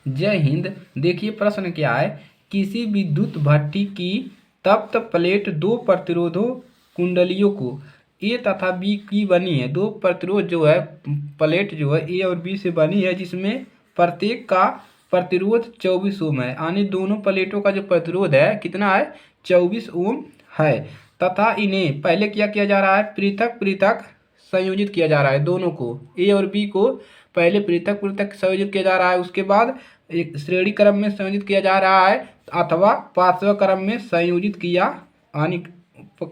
जय हिंद। देखिए प्रश्न क्या है। किसी विद्युत भट्ठी की तप्त प्लेट दो प्रतिरोधों कुंडलियों को ए तथा बी की बनी है। दो प्रतिरोध जो है प्लेट जो है ए और बी से बनी है, जिसमें प्रत्येक का प्रतिरोध 24 ओम है। यानी दोनों प्लेटों का जो प्रतिरोध है कितना है, 24 ओम है। तथा इन्हें पहले क्या किया जा रहा है, पृथक पृथक संयोजित किया जा रहा है। दोनों को ए और बी को पहले पृथक पृथक संयोजित किया जा रहा है, उसके बाद एक श्रेणी क्रम में संयोजित किया जा रहा है अथवा पार्श्व क्रम में संयोजित किया यानी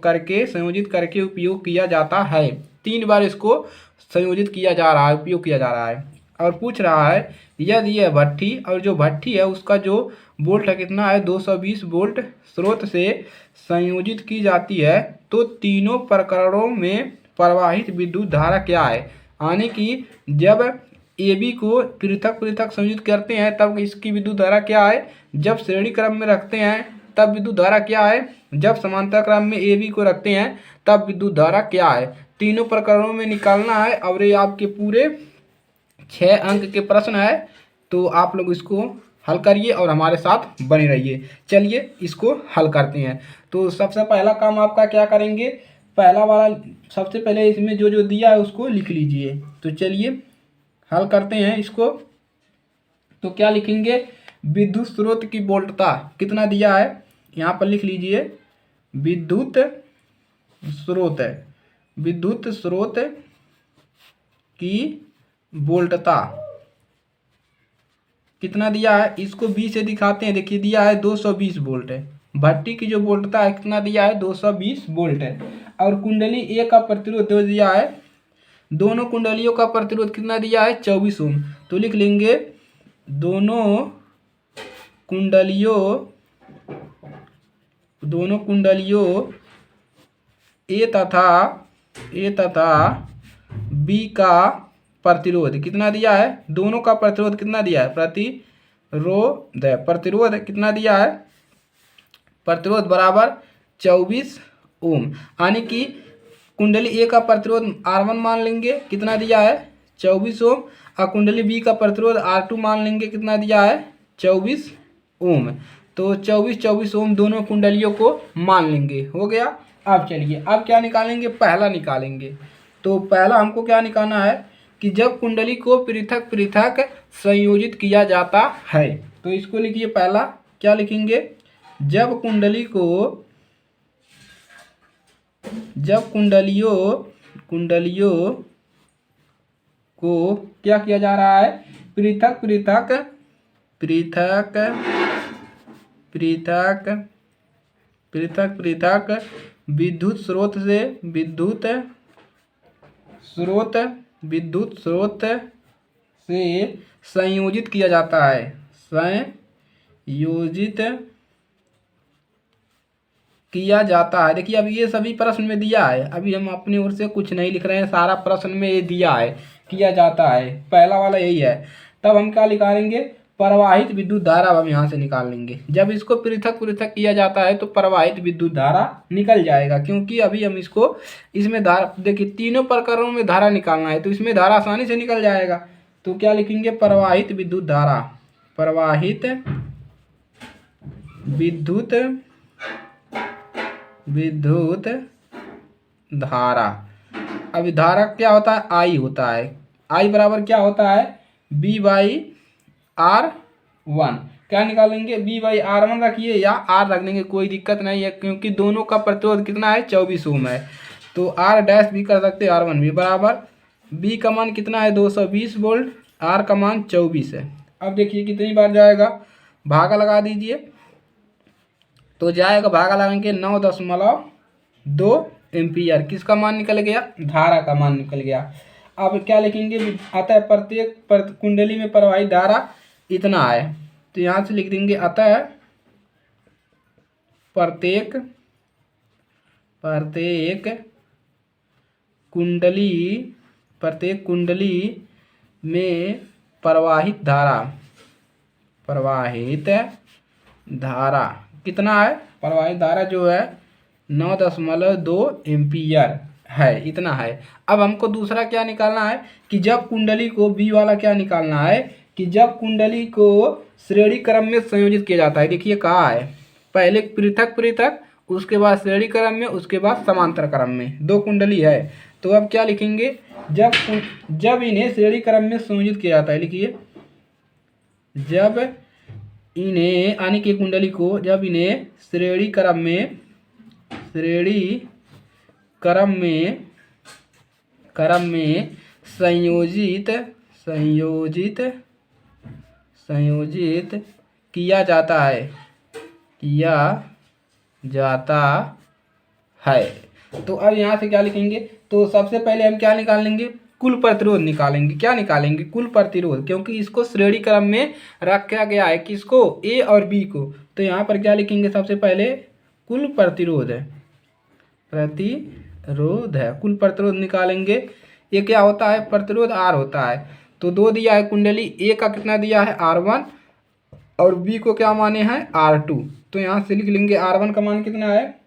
करके संयोजित करके उपयोग किया जाता है। 3 बार इसको संयोजित किया जा रहा है, उपयोग किया जा रहा है। और पूछ रहा है यदि यह भट्ठी और जो भट्ठी है उसका जो वोल्ट है कितना है, 220 वोल्ट स्रोत से संयोजित की जाती है, तो तीनों प्रकरणों में प्रवाहित विद्युत धारा क्या है। यानी कि जब ए बी को पृथक पृथक संयोजित करते हैं तब इसकी विद्युत धारा क्या है, जब श्रेणी क्रम में रखते हैं तब विद्युत धारा क्या है, जब समांतर क्रम में ए बी को रखते हैं तब विद्युत धारा क्या है। तीनों प्रकरणों में निकालना है और ये आपके पूरे 6 अंक के प्रश्न है। तो आप लोग इसको हल करिए और हमारे साथ बने रहिए। चलिए इसको हल करते हैं। तो सबसे पहला काम आपका क्या करेंगे, पहला वाला सबसे पहले इसमें जो जो दिया है उसको लिख लीजिए। तो चलिए हल करते हैं इसको। तो क्या लिखेंगे, विद्युत स्रोत की वोल्टता कितना दिया है, यहाँ पर लिख लीजिए विद्युत स्रोत है, विद्युत स्रोत की वोल्टता कितना दिया है, इसको बी से दिखाते हैं। देखिए दिया है 220 वोल्ट है। भट्ठी की जो वोल्टता है कितना दिया है, 220 वोल्ट है। और कुंडली ए का प्रतिरोध दिया है, दोनों कुंडलियों का प्रतिरोध कितना दिया है, 24 ओम। तो लिख लेंगे दोनों कुंडलियों ए तथा बी का प्रतिरोध कितना दिया है, दोनों का प्रतिरोध कितना दिया है, प्रतिरोध कितना दिया है, प्रतिरोध बराबर 24 ओम। यानी कि कुंडली ए का प्रतिरोध R1 मान लेंगे कितना दिया है, 24 ओम। और कुंडली बी का प्रतिरोध R2 मान लेंगे कितना दिया है, 24 ओम। तो 24 ओम दोनों कुंडलियों को मान लेंगे, हो गया। अब चलिए अब क्या निकालेंगे, पहला निकालेंगे। तो पहला हमको क्या निकालना है कि जब कुंडली को पृथक पृथक संयोजित किया जाता है, तो इसको लिखिए। पहला क्या लिखेंगे, जब कुंडलियों को क्या किया जा रहा है, पृथक पृथक विद्युत स्रोत से संयोजित किया जाता है, संयोजित किया जाता है। देखिए अब ये सभी प्रश्न में दिया है, अभी हम अपनी ओर से कुछ नहीं लिख रहे हैं, सारा प्रश्न में ये दिया है किया जाता है, पहला वाला यही है। तब हम क्या निकालेंगे, प्रवाहित विद्युत धारा हम यहाँ से निकाल लेंगे। जब इसको पृथक पृथक किया जाता है तो प्रवाहित विद्युत धारा निकल जाएगा, क्योंकि अभी हम इसको इसमें धारा, देखिए तीनों प्रकरणों में धारा निकालना है तो इसमें धारा आसानी से निकल जाएगा। तो क्या लिखेंगे, प्रवाहित विद्युत धारा, प्रवाहित विद्युत धारा। अब धारा क्या होता है, आई होता है, आई बराबर क्या होता है, B/R1। क्या निकालेंगे, B/R1 रखिए या R रख देंगे, कोई दिक्कत नहीं है, क्योंकि दोनों का प्रतिरोध कितना है, 24 ओम है। तो R डैश भी कर सकते हैं, R1 भी बराबर, B का मान कितना है, 220 वोल्ट, R का मान 24 है। अब देखिए कितनी बार जाएगा, भागा लगा दीजिए। तो जाएगा, भागा लगाएंगे 9.2 एम्पियर, किसका मान निकल गया, धारा का मान निकल गया। अब क्या लिखेंगे, अतः प्रत्येक कुंडली में प्रवाहित धारा इतना है। तो यहाँ से लिख देंगे अतः प्रत्येक कुंडली में प्रवाहित धारा कितना है, प्रवाहित धारा जो है 9.2 एम्पियर है, इतना है। अब हमको दूसरा क्या निकालना है कि जब कुंडली को बी वाला क्या निकालना है कि जब कुंडली को श्रेणी क्रम में संयोजित किया जाता है, देखिए कहा है पहले पृथक पृथक, उसके बाद श्रेणी क्रम में, उसके बाद समांतर क्रम में, दो कुंडली है। तो अब क्या लिखेंगे, जब इन्हें श्रेणी क्रम में संयोजित किया जाता है, लिखिए जब इन्हें यानी कि कुंडली को जब इन्हें श्रेणी क्रम में संयोजित किया जाता है। तो अब यहाँ से क्या लिखेंगे, तो सबसे पहले हम क्या निकाल लेंगे, कुल प्रतिरोध निकालेंगे। क्या निकालेंगे, कुल प्रतिरोध, क्योंकि इसको श्रेणी क्रम में रखा गया है, किसको, ए और बी को। तो यहाँ पर क्या लिखेंगे, सबसे पहले कुल प्रतिरोध है, कुल प्रतिरोध निकालेंगे। ये क्या होता है, प्रतिरोध आर होता है। तो दो दिया है कुंडली, ए का कितना दिया है R1 और बी को क्या माने हैं R2। तो यहाँ से लिख लेंगे R1 का मान कितना है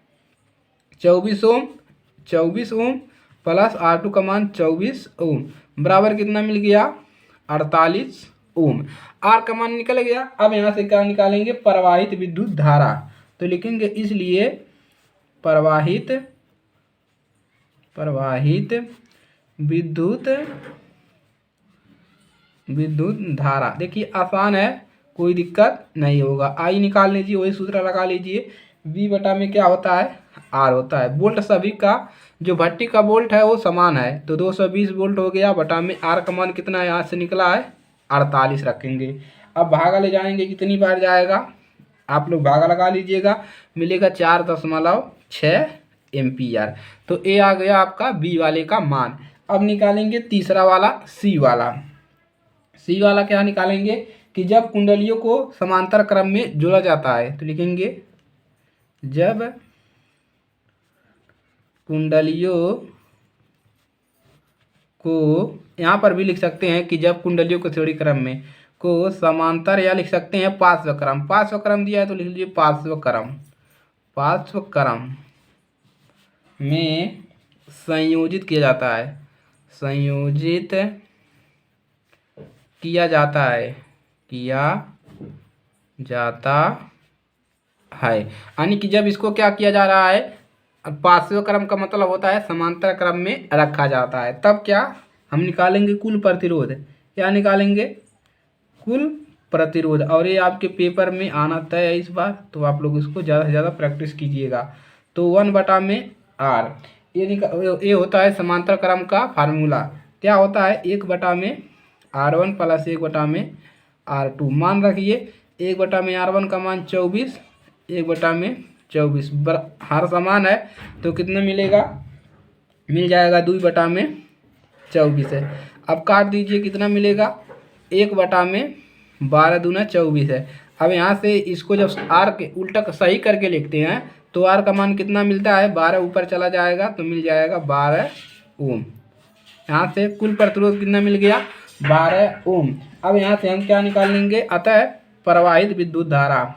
24 ओम प्लस R2 का मान 24 ओम बराबर कितना मिल गया 48 ओम। आर का मान निकल गया। अब यहाँ से क्या निकालेंगे, प्रवाहित विद्युत धारा। तो लिखेंगे इसलिए प्रवाहित विद्युत धारा। देखिए आसान है, कोई दिक्कत नहीं होगा। आई निकाल लीजिए, वही सूत्र लगा लीजिए। V बटा में क्या होता है, R होता है। वोल्ट सभी का, जो भट्टी का वोल्ट है वो समान है, तो 220 वोल्ट हो गया। बटा में R का मान कितना यहाँ से निकला है 48 रखेंगे। अब भागा ले जाएंगे, कितनी बार जाएगा, आप लोग भागा लगा लीजिएगा, मिलेगा 4.6 एम्पियर। तो ये आ गया आपका बी वाले का मान। अब निकालेंगे तीसरा वाला, सी वाला क्या निकालेंगे कि जब कुंडलियों को समांतर क्रम में जोड़ा जाता है। तो लिखेंगे जब कुंडलियों को, यहाँ पर भी लिख सकते हैं कि जब कुंडलियों को श्रेणी क्रम में को समांतर, या लिख सकते हैं पार्श्व क्रम दिया है तो लिख लीजिए पार्श्व क्रम में संयोजित किया जाता है, यानी कि जब इसको क्या किया जा रहा है, पार्श्व क्रम का मतलब होता है समांतर क्रम में रखा जाता है, तब क्या हम निकालेंगे कुल प्रतिरोध। क्या निकालेंगे, कुल प्रतिरोध। और ये आपके पेपर में आना तय है इस बार, तो आप लोग इसको ज़्यादा से ज़्यादा प्रैक्टिस कीजिएगा। तो 1/R ये होता है समांतर क्रम का फार्मूला। क्या होता है 1/R1 प्लस 1/R2। मान रखिए 1/R1 का मान 24, 1/24 हर समान है, तो कितना मिलेगा, मिल जाएगा 2/24 है। अब काट दीजिए, कितना मिलेगा 1/12 दूना 24 है। अब यहाँ से इसको जब आर के उल्टा सही करके लिखते हैं तो आर का मान कितना मिलता है 12, ऊपर चला जाएगा तो मिल जाएगा 12 ओम। यहाँ से कुल प्रतिरोध कितना मिल गया 12 ओम। अब यहाँ से हम क्या निकाल लेंगे, अतः प्रवाहित विद्युत धारा,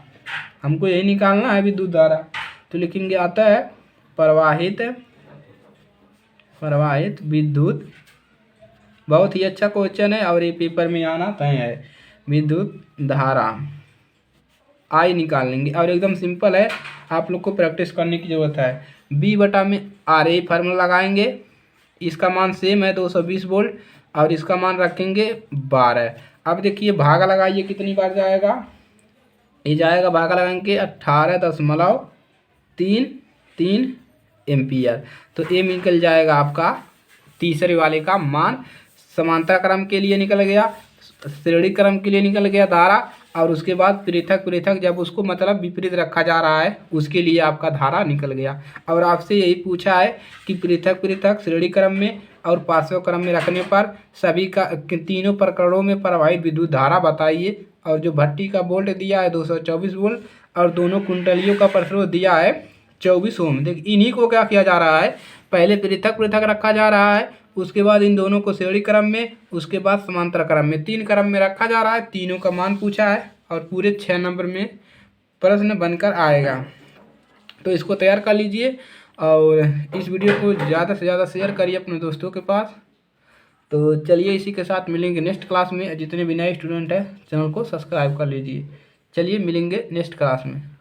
हमको यही निकालना है विद्युत धारा। तो लिखेंगे अतः प्रवाहित विद्युत, बहुत ही अच्छा क्वेश्चन है और ये पेपर में आना तय है। विद्युत धारा आई निकाल लेंगे और एकदम सिंपल है, आप लोग को प्रैक्टिस करने की ज़रूरत है। B/R ए फार्मूला लगाएंगे, इसका मान सेम है 220 वोल्ट और इसका मान रखेंगे 12। अब देखिए भागा लगाइए, कितनी बार जाएगा, ये जाएगा भागा लगाएंगे 18.33 एम्पियर। तो ये निकल जाएगा आपका तीसरे वाले का मान। समांतर क्रम के लिए निकल गया, श्रेणी क्रम के लिए निकल गया धारा, और उसके बाद पृथक जब उसको मतलब विपरीत रखा जा रहा है उसके लिए आपका धारा निकल गया। और आपसे यही पूछा है कि पृथक श्रेणी क्रम में और पार्श्व क्रम में रखने पर सभी का तीनों प्रकरणों में प्रवाहित विद्युत धारा बताइए। और जो भट्टी का वोल्ट दिया है 224 वोल्ट और दोनों कुंडलियों का प्रतिरोध दिया है 24 ओम। देखिए इन्हीं को क्या किया जा रहा है, पहले पृथक रखा जा रहा है, उसके बाद इन दोनों को श्रेणी क्रम में, उसके बाद समांतर क्रम में, 3 क्रम में रखा जा रहा है। तीनों का मान पूछा है और पूरे 6 नंबर में प्रश्न बनकर आएगा। तो इसको तैयार कर लीजिए और इस वीडियो को ज़्यादा से ज़्यादा शेयर करिए अपने दोस्तों के पास। तो चलिए इसी के साथ मिलेंगे नेक्स्ट क्लास में। जितने भी नए स्टूडेंट हैं चैनल को सब्सक्राइब कर लीजिए। चलिए मिलेंगे नेक्स्ट क्लास में।